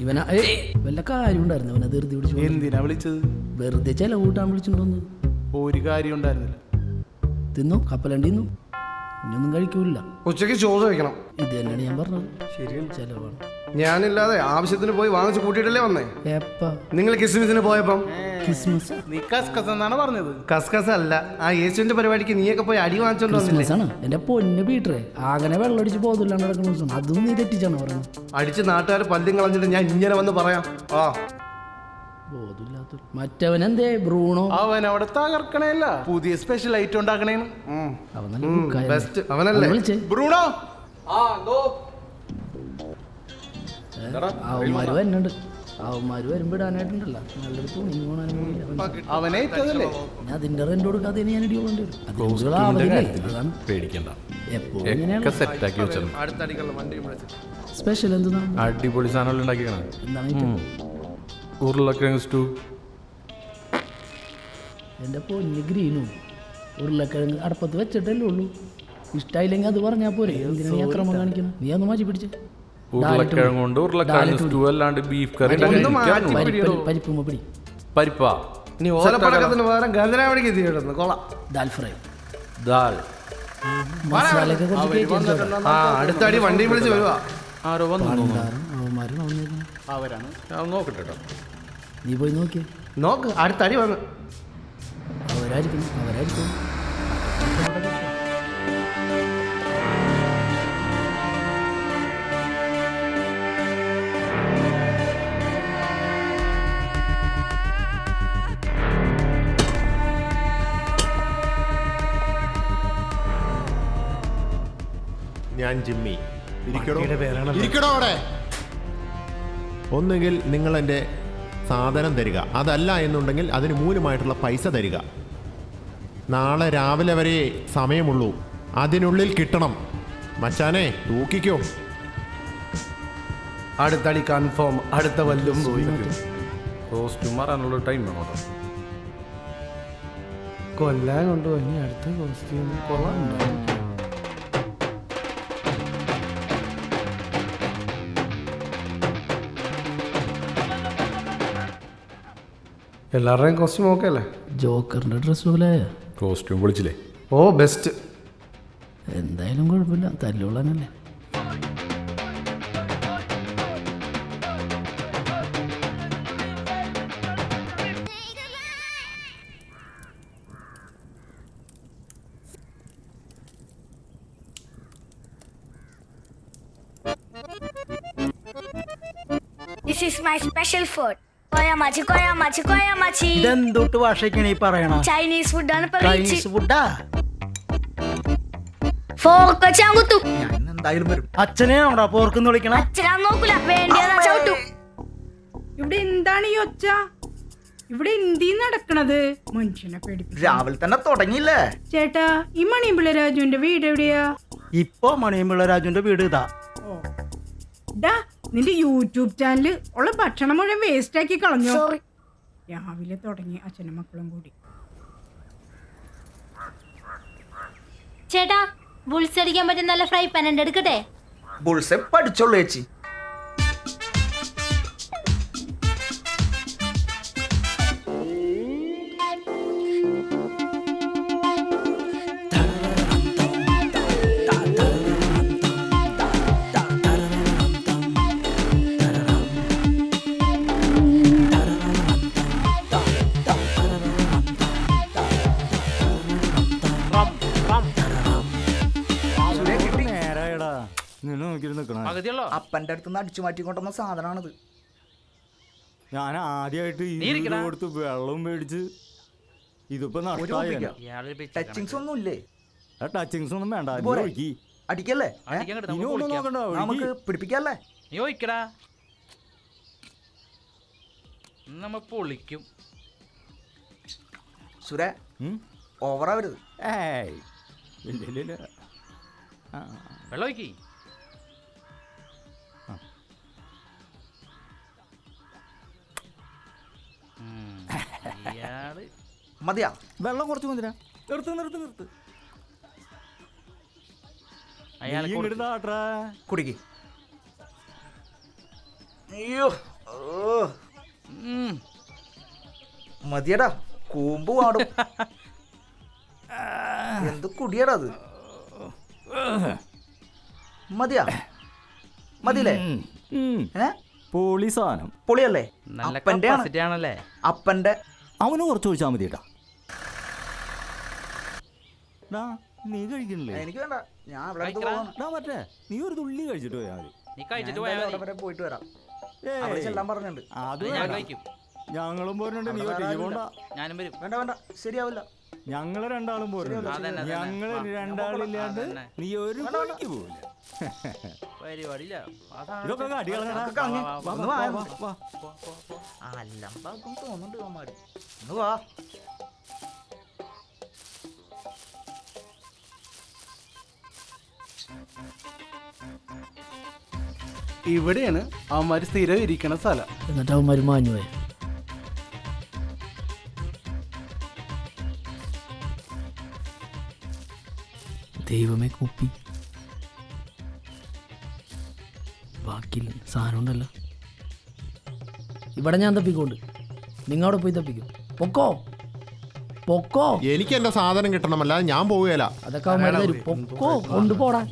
ഇവനാ വല്ല കാര്യം ഉണ്ടായിരുന്നു. ഇവനെ ധൃതി പിടിച്ചു. എന്തിനാ വിളിച്ചത്? വെറുതെ ചില കൂട്ടാൻ വിളിച്ചിട്ടുണ്ടോന്ന്. ഒരു കാര്യം ഉണ്ടായിരുന്നില്ല. തിന്നു കപ്പലണ്ടി തിന്നു. ഇനിയൊന്നും കഴിക്കൂല. ഉച്ചയ്ക്ക് ചോറ് കഴിക്കണം. ഇത് തന്നെയാണ് ഞാൻ പറഞ്ഞത്. ശരിയാണ്, ചെലവാണ്. ഞാനില്ലാതെ ആവശ്യത്തിന് പോയി വാങ്ങിച്ച് കൂട്ടിയിട്ടല്ലേ വന്നേ. എപ്പാ നിങ്ങൾ കിസ്മിസിന് പോയപ്പം? ക്രിസ്മസ് നീ കസ്കസ് എന്നാണ് പറഞ്ഞത്. കസ്കസ് അല്ല, ആ യേശുവിന്റെ പരിപാടിക്ക് നീയൊക്കെ പോയി അടി വാങ്ങിച്ചോണ്ട് വന്നില്ലേ? ക്രിസ്മസ് ആണ് എന്റെ പൊന്ന് പീറ്ററെ. അങ്ങനെ വെള്ളമടിച്ച് പോകില്ലാണ്ട് നടക്കുന്ന ദിവസം അതും നീ തെറ്റിച്ചാണ് പറയുന്നത്. അടിച്ച് നാട്ടുകാർ പല്ലും കളഞ്ഞിട്ട് ഞാൻ ഇങ്ങനെ വന്ന് പറയാം. ആ ബോധമില്ലാത്ത മറ്റവനെന്തേ ബ്രൂണോ? അവൻ അവിടെ തകർക്കണേല്ല, പുതിയ സ്പെഷ്യൽ ഐറ്റം ഉണ്ടാക്കണേന്ന്. അവൻ നല്ല കുക്കായ. ബെസ്റ്റ് അവനല്ലേ വിളിച്ചേ. ബ്രൂണോ അവന്മാര് വരുന്നുണ്ട്. അവന്മാര് വരുമ്പോ ഇടാനായിട്ടുണ്ടല്ലോ നല്ലൊരു തുണി പോകാനും. അവനെ ഇട്ടതല്ലേ? ഞാൻ അതിന്റെ റെന്റ് കൊടുക്കാതെ ഞാൻ ഇടി കൊണ്ടു വരും. അതാണ് പേടിക്കണ്ട, എപ്പോഴും ഇങ്ങനെയാണ്. സെറ്റാക്കി വെച്ചാൽ അടുത്തടിക്കുള്ള വണ്ടി സ്പെഷ്യൽ എന്താണ്? അടിപൊളി സാധനം ഉണ്ടാക്കിയാണ്. എന്താണ് item? ഉരുളക്കിഴങ്ങ് സ്റ്റൂ. എൻ്റെ പൊന്ന് ഗ്രീനും ഉരുളക്കിഴങ്ങ് അടുപ്പത്ത് വെച്ചിട്ടല്ലേ ഉള്ളൂ. ഇഷ്ടമായില്ലെങ്കിൽ അത് പറഞ്ഞാൽ പോരെ. എന്തിനാണ് ഈ അക്രമം കാണിക്കണം? നീ ഒന്ന് മാറ്റി പിടിച്ച്. ഉരുളക്കിഴങ്ങ് കൊണ്ട് ഉരുളക്കിഴങ്ങ് സ്റ്റൂ അല്ലാണ്ട് ബീഫ് കറി. പരിപ്പുമ്മ പിടി. പരിപ്പാ ഇനി ഓലപ്പടക്കത്തിന് പകരം ഗന്ധനാവടിക്ക് എത്തിയിടുന്നു. കൊള്ളാം. ദാൽ ഫ്രൈ. ദാൽ മസാലയൊക്കെ കുറച്ച് ആ അടുത്തടി വണ്ടി വിളിച്ച് വരുവാ. ആരോ വന്നു. അവന്മാര് വന്നേക്കണം. അവരാണ്. ഞാൻ നോക്കട്ടെ കേട്ടോ. നീ പോയി നോക്കിയേ. നോക്ക്, അടുത്തടി വന്ന്. അവരായിരിക്കും. ഞാൻ ജിമ്മി. ഇരിക്കടോ അവിടെ. ഒന്നുകിൽ നിങ്ങൾ എൻ്റെ സാധനം തരിക, അതല്ല എന്നുണ്ടെങ്കിൽ അതിന് മൂലമായിട്ടുള്ള പൈസ തരിക. നാളെ രാവിലെ വരെ സമയമുള്ളൂ, അതിനുള്ളിൽ കിട്ടണം. മച്ചാനെ തൂക്കിക്കോ. അടുത്തടി കൺഫേം. അടുത്ത വല്ലും പോയി. കോസ്റ്റ്യൂം മാറാനുള്ള ടൈം വേണോ? കൊല്ലാൻ കൊണ്ടുപോയി. അടുത്ത കോസ്റ്റ്യൂം കൊള്ളാം. എല്ലാവരുടെയും കോസ്റ്റ്യൂം ഓക്കെ അല്ലേ? ജോക്കറിന്റെ ഡ്രസ് പോലെ കോസ്റ്റ്യൂം വിളിച്ചില്ലേ? ഓ ബെസ്റ്റ്. എന്തായാലും കുഴപ്പമില്ല, തല്ലുള്ളനല്ലേ. This is my special food. Koyamachi. ഇതെന്തോട്ട് ഭാഷയൊക്കെയാണ് ഈ പറയണ? Chinese food ആണ് ചൈനീസ് ഫുഡാ? ഫോർക്ക് വെച്ചാൻ കുത്തും. ഞാൻ എന്തായാലും വരും. അച്ഛനെയാണോടാ പോർക്കെന്ന് വിളിക്കണം? അച്ഛനാ നോക്കൂല, വേണ്ടിയതാ ചവിട്ടും. ഇവിടെ എന്താണ് ഈ ഒച്ച? ഇവിടെ എന്തി നടക്കണത്? മനുഷ്യനെ പേടിപ്പിക്കും. രാവിലെ തന്നെ തുടങ്ങിയില്ലേ ചേട്ടാ, ഈ മണിയമ്പിള്ള രാജുവിന്റെ വീട് എവിടെയാ? ഇപ്പൊ മണിയമ്പിള്ള രാജുവിന്റെ വീട് ഇതാ. ഡാ, നിന്റെ യൂട്യൂബ് ചാനല് ഉള്ള ഭക്ഷണം മുഴുവൻ വേസ്റ്റ് ആക്കി കളഞ്ഞു. Sorry. രാവിലെ തുടങ്ങി അച്ഛനും മക്കളും കൂടി. ചേട്ടാ, ബുൾസ് അടിക്കാൻ പറ്റിയ നല്ല ഫ്രൈ പാൻ ഉണ്ട്, എടുക്കട്ടെ? ബുൾസെ പഠിച്ചോളൂ ചേച്ചി. അപ്പന്റെ അടുത്ത് അടിച്ചു മാറ്റിക്കൊണ്ടുവന്ന സാധനമാണിത്. ഞാൻ ആദ്യമായിട്ട് കൊടുത്ത് വെള്ളം മേടിച്ച് ഇതിപ്പോ ടച്ചിങ്സ് ഒന്നും ഇല്ലേ? ടച്ചിങ്സ് ഒന്നും വേണ്ട. അടിക്കല്ലേ? നമുക്ക് പിടിപ്പിക്കല്ലേ? പൊളിക്കും. സുരേ, ഓവറാവരുത്. വെള്ളം മതിയാ? വെള്ളം കുറച്ച് മതിരാ. നിർത്ത് കുടിക്ക്. അയ്യോ, മതിയടാ, കൂമ്പ് പാടും. എന്ത് കുടിയടാ അത്? മതിയാ? മതിയില്ലേ? പൊളി സാധനം. പൊളിയല്ലേ? അപ്പന്റെ ആണല്ലേ? അപ്പന്റെ. അവന് കുറച്ച് ചോദിച്ചാൽ മതി കേട്ടാ. നീ കഴിക്കണില്ലേ? എനിക്ക് വേണ്ട, ഞാൻ അവിടെ മറ്റേ നീ ഒരു തുള്ളി കഴിച്ചിട്ട് പോയാൽ മതി. പോയിട്ട് വരാം. ചെല്ലാൻ പറഞ്ഞിട്ടുണ്ട്. അത് ഞങ്ങളും പോരുന്നുണ്ട്. നീ ഒറ്റയ്ക്ക് പോണ്ട. വേണ്ട വേണ്ട, ശരിയാവില്ല. ഞങ്ങള് രണ്ടാളും പോരുന്നുണ്ട്. ഞങ്ങള് രണ്ടാളില്ലാണ്ട് നീ ഒരു പണിക്ക് പോവില്ല. ഇതൊക്കെ തോന്നുന്നുണ്ട് അവന്മാര്. ഒന്ന് വാ. ഇവിടെയാണ് അവന്മാര് സ്ഥിരം ഇരിക്കണ സ്ഥലം. എന്നിട്ട് അവന്മാർ മാഞ്ഞുപോയ. ദൈവമേ, കുപ്പി ബാക്കിയില്ല, സാധനം ഉണ്ടല്ലോ. ഇവിടെ ഞാൻ തപ്പിക്കോണ്ട്, നിങ്ങളവിടെ പോയി തപ്പിക്കും. പൊക്കോ പൊക്കോ. എനിക്ക് എന്റെ സാധനം കിട്ടണമല്ല, ഞാൻ പോവുകയല്ല. അതൊക്കെ അവന്മാർ തരും. പൊക്കോ, കൊണ്ടുപോടാ.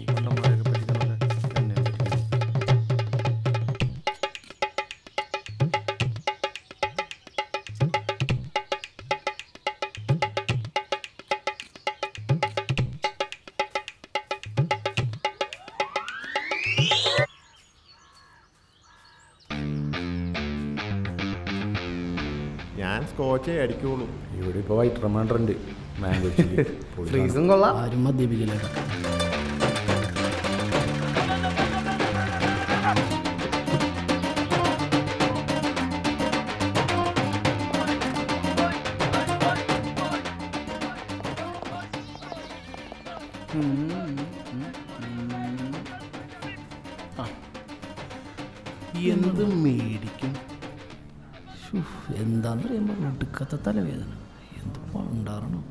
ഞാൻ സ്കോച്ചേ അടിക്കുള്ളൂ. ഇവിടെ ഇപ്പോൾ വൈറ്റ് റമാൻഡർ ഉണ്ട്, മാംഗോ ചില്ലി. ഫ്രീസും കൊള്ളാം. ആരും മദ്യപിക്കില്ല. എന്ത് മേടിക്കും? എന്താന്ന് പറയുമ്പോ ഒടുക്കത്തെ തലവേദന. എന്ത് ഉണ്ടാകണം.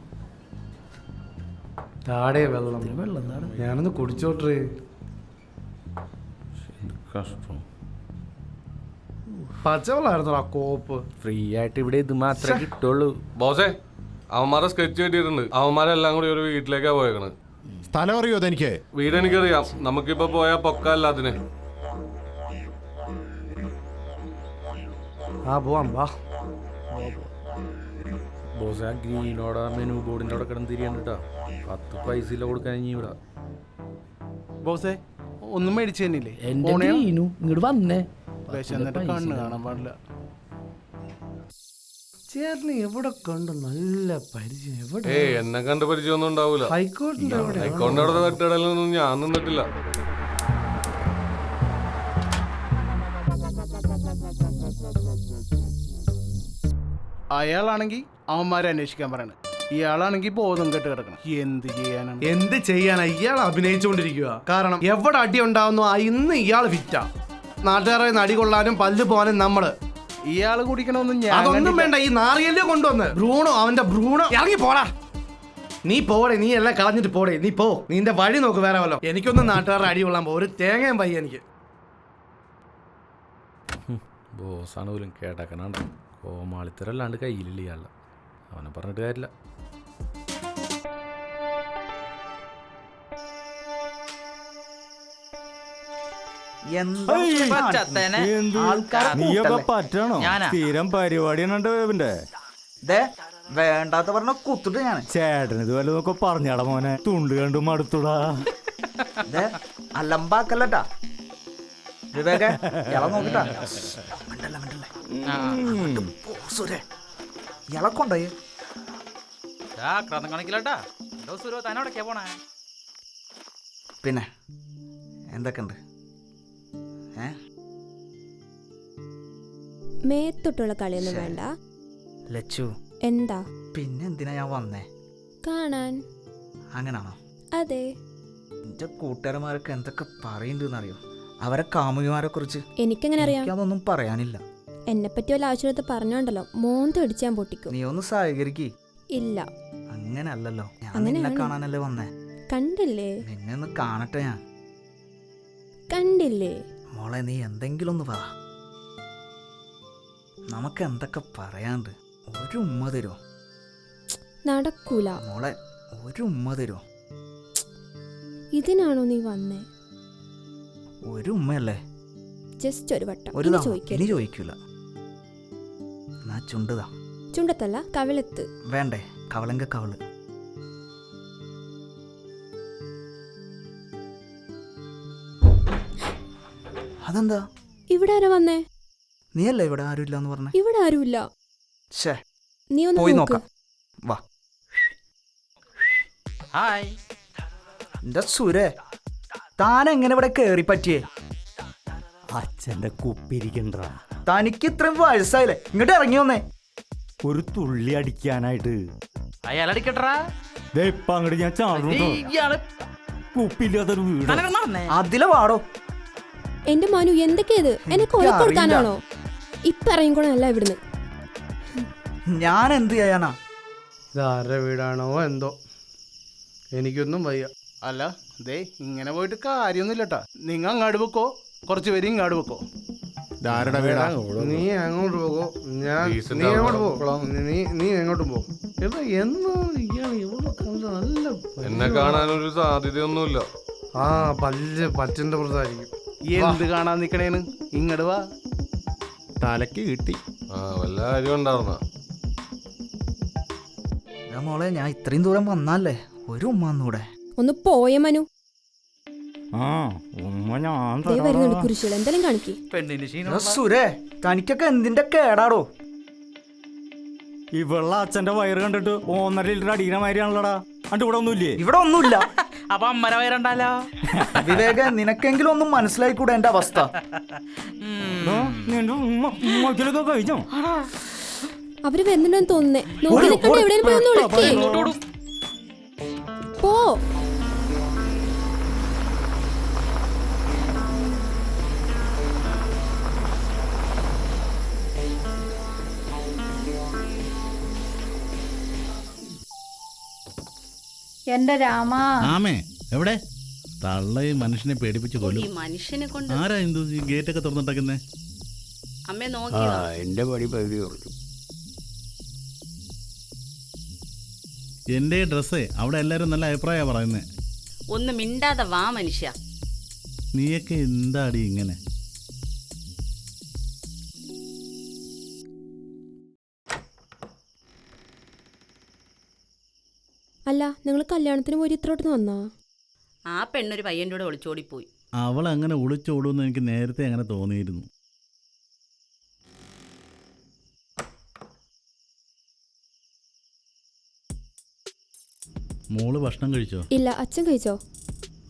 താടേ വെള്ളം. വെള്ളം താടെ. ഞാനൊന്ന് കുടിച്ചോട്ടേ. കഷ്ടം. പച്ചവെള്ളായിരുന്നു ആ കോപ്പ്. ഫ്രീ ആയിട്ട് ഇവിടെ ഇത് മാത്രമേ കിട്ടുള്ളൂ. ബോസേ, അവന്മാരെ സ്കെച്ച് കിട്ടിയിട്ടുണ്ട്. അവന്മാരെല്ലാം കൂടി ഒരു വീട്ടിലേക്കാ പോയേക്കണത്. സ്ഥലം അറിയോ അതെനിക്ക്? വീട് എനിക്കറിയാം. നമുക്കിപ്പോ പോയാൽ പൊക്കല്ല അതിന്. ആ പോവാം, വാ. ബോസ്, ആ ഗ്രീനോടെ മെനു ബോർഡിന്റെ അവിടെ കിടന്ന് തിരിയാണ്ടിട്ടാ. 10 പൈസ കൊടുക്കാൻ ഇനി ഇവിടെ. ബോസേ, ഒന്നും മേടിച്ചു തന്നില്ലേ? എന്റെ ഗ്രീനു ഇങ്ങോട്ട് വന്നേ. വിശന്നിട്ട് കണ്ണ് കാണാൻ പാടില്ല. ചേട്ടന് എവിടെ കണ്ടു? നല്ല പരിചയം. എവിടെ? എന്നെ കണ്ട് പരിചയമൊന്നും ഉണ്ടാവൂല. ഹൈക്കോർട്ടിന്റെ എവിടെ? ഹൈക്കോർട്ടിന്റെ അവിടെ തട്ടുകടയിലൊന്നും ഞാൻ നിന്നിട്ടില്ല. അയാളാണെങ്കിൽ അവന്മാരെ അന്വേഷിക്കാൻ പറയണ, ഇയാളാണെങ്കിൽ ബോധം കെട്ട് കിടക്കണം. എന്ത് ചെയ്യാനാണ്? എന്ത് ചെയ്യാനാ? ഇയാൾ അഭിനയിച്ചുകൊണ്ടിരിക്കുക. കാരണം എവിടെ അടി ഉണ്ടാവുന്നു ഇന്ന് ഇയാൾ ഫിറ്റാ. നാട്ടുകാരെ നടി കൊള്ളാനും പല്ല് പോകാനും നമ്മള്. ഇയാള് കുടിക്കണമെന്ന് ഞാൻ അതൊന്നും വേണ്ട. ഈ നാറിയല്ലേ കൊണ്ടുവന്ന് ബ്രൂണോ, അവന്റെ ബ്രൂണോ. ഇറങ്ങി പോടാ. നീ പോടെ, നീ എല്ലാം കളഞ്ഞിട്ട് പോടെ. നീ പോ, നിന്റെ വഴി നോക്ക് വേറെ വല്ലോ. എനിക്കൊന്നും നാട്ടുകാരുടെ അടി കൊള്ളാൻ ഒരു തേങ്ങയും പയ്യ എനിക്ക്. ബോസാണ് പോലും കേട്ടാക്കനാണ്ട്. കോമാളിത്തരല്ലാണ്ട് കയ്യിലില്ല ഇയാളെ. അവനെ പറഞ്ഞിട്ട് കാര്യമില്ല. നീയൊക്കെ പറ്റണോ? സ്ഥിരം പരിപാടിയാണ് ഇവന്റെ. വേണ്ടാത്ത പറഞ്ഞ കുത്തിട്ട് ഞാൻ. ചേട്ടന് ഇതുപോലെ നോക്കെ പറഞ്ഞാടാ മോനെ. തുണ്ട് കണ്ടു മടുത്തുടാ. അലമ്പാക്കല്ലട്ടാ വിവേകെ. ഇള നോക്കിട്ടാ. ഇളക്കൊണ്ടേ പിന്നെ എന്തൊക്കെയുണ്ട്? മേത്തൊട്ടുള്ള കളിയൊന്നും വേണ്ട. ലച്ചു, എന്താ? പിന്നെ എന്തിനാ ഞാൻ വന്നേ? കാണാൻ. അങ്ങനാണോ? അതെ. എന്റെ കൂട്ടുകാരന്മാരൊക്കെ എന്തൊക്കെ പറയുന്നുണ്ടെന്നറിയോ? അവരെ കാമുകിമാരെ കുറിച്ച്. എനിക്കെങ്ങനെ അറിയാം? അതൊന്നും പറയാനില്ല. എന്നെ പറ്റി വല്ല ആവശ്യത്ത് പറഞ്ഞോണ്ടല്ലോ മോന്ത് അടിച്ചാൻ പൊട്ടിക്കും. നീ ഒന്ന് സഹകരിക്ക്. ഇല്ല, അങ്ങനല്ലല്ലോ. ഞാൻ നിന്നെ കാണാനല്ലേ വന്നേ. കണ്ടില്ലേ? നിന്നെ ഒന്ന് കാണട്ടെ ഞാൻ. കണ്ടില്ലേ? മോളെ, നീ എന്തെങ്കിലും ഒന്ന് പറ. നമുക്ക് എന്തൊക്കെ പറയാണ്ട്. ഒരു ഉമ്മ തരുമോ നടക്കൂല. മോളെ? ഒരു ഉമ്മ തരുമോ? ഇതിനാണോ നീ വന്നേ? ഒരു ഉമ്മയല്ലേ? ജസ്റ്റ് ഒരു വട്ടം. ഒരു ഇനി തവണ. ചോദിക്കരുത്. ഇനി ചോദിക്കൂല. എന്നാ ചുണ്ടുതാ. ചുണ്ടത്തല്ല, കവിളത്ത്. വേണ്ടേ? കവളങ്ക കവള്. അതെന്താ? ഇവിടെ ആരാ വന്നേ? നീയല്ലേ ഇവിടെ ആരുമില്ല എന്ന് പറഞ്ഞേ? ഇവിടെ ആരുമില്ല. ഷേ, നീ ഒന്ന് പോയി നോക്ക്. നോക്കാം. വാ. ഹായ്. എന്റെ സുരേ, താൻ എങ്ങനെ ഇവിടെ കേറി പറ്റിയേ? അച്ഛന്റെ കുപ്പിരിക്കണ്ട. തനിക്ക് ഇത്രയും വയസ്സായില്ലേ? ഇങ്ങോട്ട് ഇറങ്ങി വന്നേ. ഒരു തുള്ളി അടിക്കാനായിട്ട്. അയാളടിക്കട്ടാ. ഇപ്പൊ അങ്ങോട്ട് ഞാൻ ചാടുന്നു. കുപ്പില്ലാത്തൊരു വീട്. അതിലെ വാടോ. എന്റെ മനു, എന്തൊക്കെയത്? എന്നെ കൊലക്കൊടുക്കാനാണോ? ഇപ്പൊ ഇറങ്ങിക്കോണല്ല ഇവിടുന്ന്. ഞാൻ എന്ത് ചെയ്യാനാ? ഇതാരുടെ വീടാണോ എന്തോ, എനിക്കൊന്നും വയ്യ. അല്ല ദേ ഇങ്ങനെ പോയിട്ട് കാര്യമൊന്നുമില്ലട്ടാ. നിങ്ങൾ അങ്ങാട് വെക്കോ, കുറച്ച് പേര് ഇങ്ങാട് വെക്കോ. ഇതാരുടെ വീടാ? നീ അങ്ങോട്ട് പോകോ, ഞാൻ Decent നീ അങ്ങോട്ട് ആണോ? പോ. നീ എങ്ങോട്ടും പോ. എടാ എന്നോ ഇയാൾ ഇവിടെ കണ്ട നല്ല എന്നെ കാണാനൊരു സാധ്യതയൊന്നുമില്ല. ആ പച്ചിന്റെ പുറത്തായിരിക്കും. എന്ത് കാണാൻ നിക്കണേന്ന്? ഇങ്ങട് വാ. തലക്ക് കിട്ടി. വല്ല കാര്യം ഉണ്ടായിരുന്ന. മോളെ, ഞാൻ ഇത്രയും ദൂരം വന്നാലേ ഒരു ഉമ്മ ഒന്നൂടെ. ഒന്ന് പോയ മനു. ആ ഉമ്മ ഞാൻ ദേ വരുന്നുണ്ട് കുരിശുകൾ. എന്തെങ്കിലും കാണിക്കേ. സുരേ, തനിക്കൊക്കെ എന്തിന്റെ കേടാടോ? ഇവള അച്ഛന്റെ വയറ് കണ്ടിട്ട് 1.5 ലിറ്റർ അടിക്കുന്ന മാതിരിയാണല്ലോടാ. അണ്ട് ഇവിടെ ഒന്നുമില്ലേ? ഇവിടെ ഒന്നുമില്ല. അപ്പൊ അമ്മര വയറുണ്ടല്ലോ. വിവേക, നിനക്കെങ്കിലും ഒന്നും മനസ്സിലായിക്കൂടെ എന്റെ അവസ്ഥ? നിന്റെ ഉമ്മക്കിലൊക്കെ കഴിച്ചോ? അവര് വരുന്നുണ്ടെന്ന് തോന്നുന്നേ. നോക്കി നിൽക്കണ്ട, എവിടെയും പോയി ഒന്ന് വിളിക്കേ. പോ. എന്റെ രാമാ. ആമേ എവിടെ? തള്ള ഈ മനുഷ്യനെ പേടിപ്പിച്ച് കൊല്ലും. മനുഷ്യനെ കൊണ്ട് ആരാ എന്തു ഈ ഗേറ്റൊക്കെ തുറന്നിട്ടേക്കുന്നേ? അമ്മേ നോക്കി. എന്റെ പടി പകുതി കുറച്ചു. എൻ്റെ ഡ്രസ്സേ അവിടെ എല്ലാവരും നല്ല അഭിപ്രായമാണ് പറയുന്നേ. ഒന്ന് മിണ്ടാതെ വാ മനുഷ്യ. നീയൊക്കെ എന്താടി ഇങ്ങനെ? അല്ല, നിങ്ങൾ കല്യാണത്തിന് പോയി ഇത്രോട്ട് വന്നാ? ആ പെണ്ണൊരു പയ്യൻ്റെ കൂടെ ഒളിച്ചോടിപ്പോയി. അവൾ അങ്ങനെ ഒളിച്ചോടുമെന്ന് എനിക്ക് നേരത്തെ അങ്ങനെ തോന്നിയിരുന്നു. മോള് ഭക്ഷണം കഴിച്ചോ? ഇല്ല, അച്ഛൻ കഴിച്ചോ?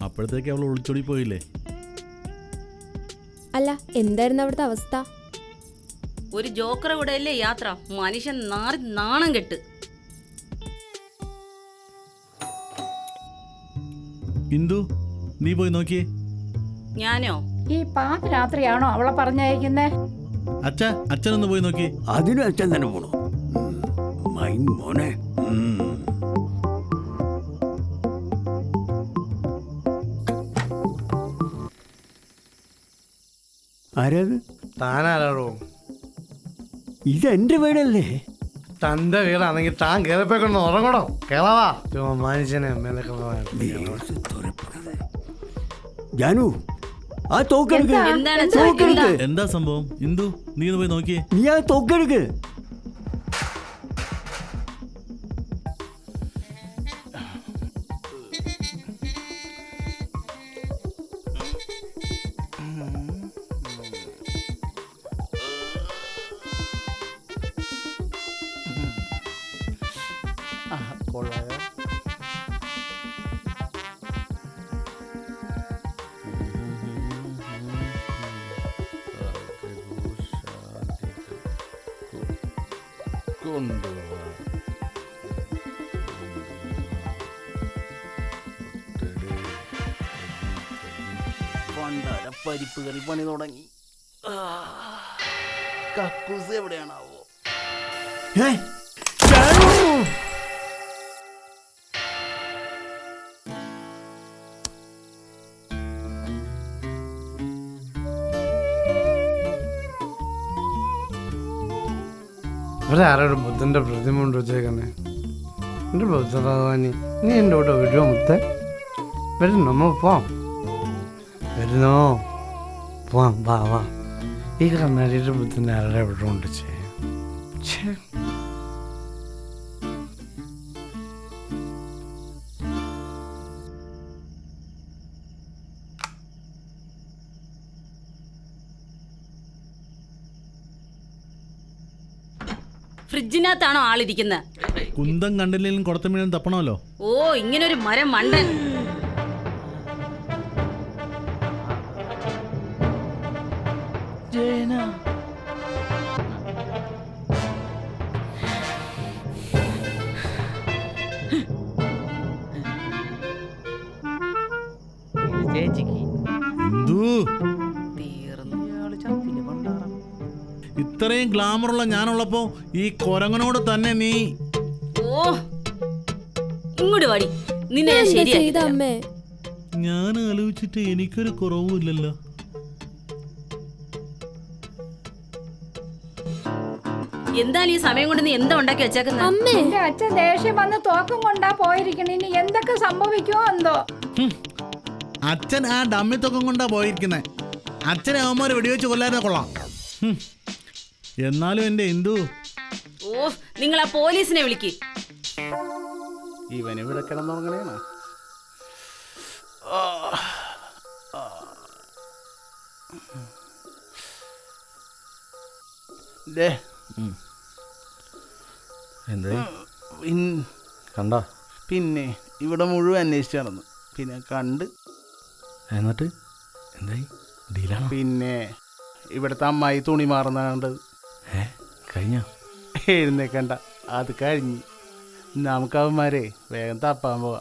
അപ്പോഴത്തേക്ക് അവൾ ഒളിച്ചോടി പോയില്ലേ? അല്ല, എന്തായിരുന്നു അവിടുത്തെ അവസ്ഥ? ഒരു ജോക്കറ കൂടെ അല്ലേ യാത്ര. മനുഷ്യൻ നാണം കെട്ട്. ഇന്ദു, നീ പോയി നോക്കിയേ. ഞാനോ? ഈ പാതിരാത്രിയാണോ അവളെ പറഞ്ഞയക്കുന്നേ? അച്ഛനൊന്ന് പോയി നോക്കി. അതിനും അച്ഛൻ തന്നെ പോണു. മോനെ ആരത്? താനാരാടോ? ഇതെന്റെ വീടല്ലേ? തന്റെ വീടാണെങ്കിൽ താൻ കേറിപ്പോയിക്കൊണ്ട് ഉറങ്ങണോ? കേളവാ മനുഷ്യനെ ജാനു, ആ തോക്കെടുക്ക്. എന്താണ് തോക്കെടുക്ക്. എന്താ സംഭവം? ഇന്ദു, നീ ഒന്ന് പോയി നോക്കിയേ. നീ ആ തോക്കെടുക്ക്. കൊള്ളായോ? പരിപ്പ് കറി പണി തുടങ്ങി. കക്കൂസ് എവിടെയാണാവോ? ഇവിടെ ആരോട് ബുദ്ധന്റെ പ്രതിമ കൊണ്ട് വെച്ചേക്കുന്നേ? എൻ്റെ ബുദ്ധ ഭഗവാനി, നീ എൻ്റെ കൂടെ വരുമോ മുത്തേ? വരുന്നോ? നമ്മ പോവാം. വരുന്നോ? പോവാം, വാ വാ. ഈ കണ്ണാടിയുടെ ബുദ്ധനെ ആരുടെ ഇവിടെ കൊണ്ട് വെച്ചേ? ഫ്രിഡ്ജിനകത്താണോ ആളിരിക്കുന്നത്? കുന്തം കണ്ടില്ലെങ്കിലും കുടത്തമീനും തപ്പണമല്ലോ. ഓ, ഇങ്ങനൊരു മരം മണ്ടൻ. എന്തു ഇത്രയും ഗ്ലാമറുള്ള ഞാനുള്ളപ്പോ ഈ കൊരങ്ങനോട് തന്നെ നീ? ഓ, ഇങ്ങോട്ട് വാടി, നിന്നെ ഞാൻ ശരിയാക്കി. അമ്മേ ഞാൻ ആലോചിച്ചിട്ട് എനിക്കൊരു കുറവുമില്ലല്ലോ. എന്തായാലും ഈ സമയം കൊണ്ട് നീ എന്താ ഉണ്ടാക്കി വെച്ചേക്കുന്നത്? എന്റെ അച്ഛൻ ദേഷ്യം വന്ന് തോക്കും കൊണ്ടാ പോയിരിക്കണ. ഇനി എന്തൊക്കെ സംഭവിക്കുമോ എന്തോ. അച്ഛൻ ആ ഡമ്മിത്തൊക്കെ കൊണ്ടാ പോയിരിക്കുന്നേ. അച്ഛനെ അവന്മാര് വെടിവെച്ച് കൊല്ലാതെ കൊള്ളാം. എന്നാലും എന്റെ എന്തു. ഓ, നിങ്ങൾ ആ പോലീസിനെ വിളിക്ക്. ഇവനിവിടെ കിടന്നുറങ്ങണേനാ. കണ്ട? പിന്നെ ഇവിടെ മുഴുവൻ അന്വേഷിച്ച് നടന്നു. പിന്നെ കണ്ട്. എന്നിട്ട് എന്തായി? ഡീലാണോ? പിന്നെ ഇവിടുത്തെ അമ്മായി തുണി മാറുന്ന കണ്ടത്. കഴിഞ്ഞ എഴുന്നേക്കണ്ട, അത് കഴിഞ്ഞ്. നമുക്ക് അവന്മാരെ വേഗം തപ്പാൻ പോവാ.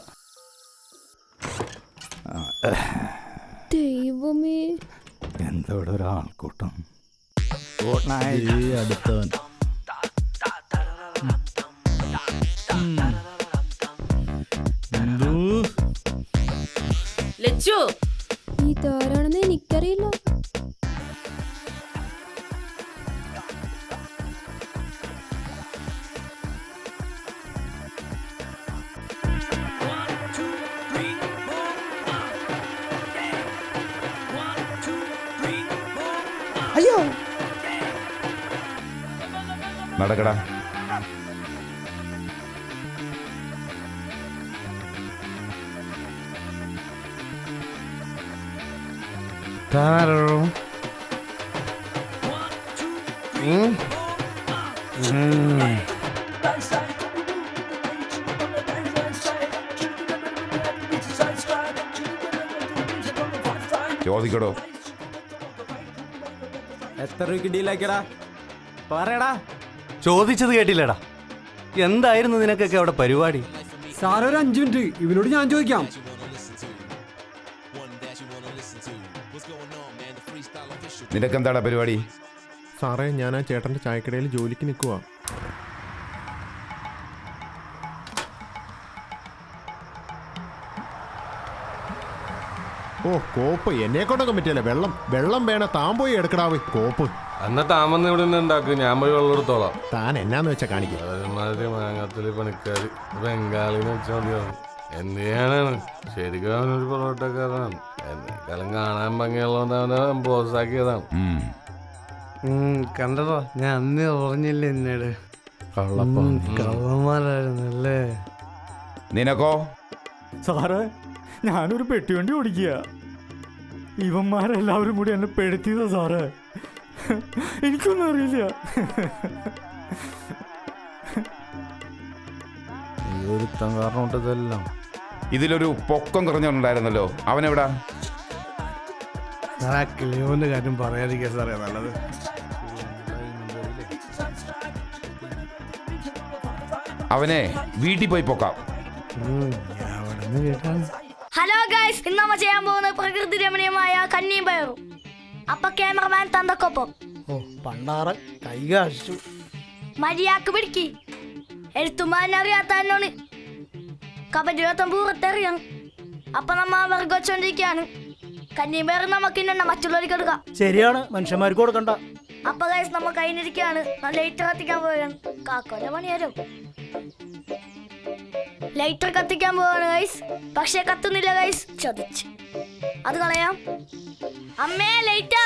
ദൈവമേ, എന്താ ഇവിടെ ഒരാൾക്കൂട്ടം? അടുത്തവൻ ലച്ചു, ഇതാരാണെന്ന് എനിക്കറിയില്ല. അയ്യോ, നടക്കടാ. താരോ ചോദിക്കടോ. എത്ര രൂപയ്ക്ക് ഡീലാക്കിയടാ? പറയടാ. ചോദിച്ചത് കേട്ടില്ലടാ. എന്തായിരുന്നു നിനക്കൊക്കെ അവിടെ പരിപാടി? സാറേ, ഒരു 5 മിനിറ്റ് ഇവനോട് ഞാൻ ചോദിക്കാം. നിനക്കെന്താടാ പരിപാടി? സാറേ, ഞാൻ ആ ചേട്ടൻ്റെ ചായക്കടയിൽ ജോലിക്ക് നിൽക്കുക. ഓ, കോപ്പ് എന്നെ കൊണ്ടൊക്കെ പറ്റിയല്ലേ. വെള്ളം വേണ താൻ പോയി എടുക്കടാവ് കോപ്പ്. എന്നാ താമന്ന് ഇവിടെ നിന്ന് ഉണ്ടാക്കും, ഞാൻ പോയി വെള്ളം എടുത്തോളാം. താൻ എന്നാന്ന് വെച്ചാ കാണിക്കും. ഒരുമാതിരി മാങ്ങാത്തലി പണിക്കാര് ബംഗാളിന്ന് വെച്ചാൽ മതിയാവും. എന്ത് ചെയ്യാനാണ്, ശരിക്കും അവനൊരു പൊറോട്ടക്കാരനാണ്. എന്നെക്കാളും കാണാൻ ഭംഗിയുള്ളതുകൊണ്ട് അവനെ ബോസാക്കിയതാണ്. കണ്ടതോ, ഞാൻ അന്ന് പറഞ്ഞില്ലേ എന്നോട് കള്ളന്മാരായിരുന്നല്ലേ. നിനക്കോ? സാറേ, ഞാനൊരു പെട്ടിവണ്ടി ഓടിക്കുക. ഇവന്മാരെല്ലാവരും കൂടി എന്നെ പെടുത്തിയതാ സാറേ. എനിക്കൊന്നും അറിയില്ല. ഇതിലൊരു പൊക്കം കുറഞ്ഞുണ്ടായിരുന്നല്ലോ, അവനെവിടാ? ആ കിളിയോന്റെ കാര്യം പറയാതിരിക്കുക സാറേ നല്ലത്. അവനെ വീട്ടിൽ പോയി പൊക്കാം. ഹലോ ഗൈസ്, ഇന്ന് നമ്മ ചെയ്യാൻ പോകുന്ന പ്രകൃതി രമണീയമായ കന്നിയും പയറും. അപ്പൊ ക്യാമറമാൻ തന്തക്കൊപ്പം. പണ്ടാറ കൈ കാണിച്ചു. മര്യാദക്ക് പിടിക്ക്. എഴുത്തുമാരറിയാത്തന്നോണ് കബഡിയോത്തം പൂറത്തെറിയാണ്. അപ്പൊ നമ്മ വർഗോച്ചോണ്ടിരിക്കാണ്. കന്നിയും പയറും നമുക്ക് ഇന്നെ മറ്റുള്ളവർക്ക് എടുക്കാം. ശരിയാണ്, മനുഷ്യന്മാർക്ക് കൊടുക്കണ്ട. അപ്പൊ ഗൈസ് നമ്മ കഴിഞ്ഞിരിക്കുകയാണ്. ലൈറ്റർ കത്തിക്കാൻ പോവുകയാണ്. കാക്കോന്റെ പണിയാരോ ലൈറ്റർ കത്തിക്കാൻ പോവാണ് ഗൈസ്. പക്ഷെ കത്തുന്നില്ല ഗൈസ്. ചതിച്ച് അത് കളയാം. അമ്മേ ലൈറ്റർ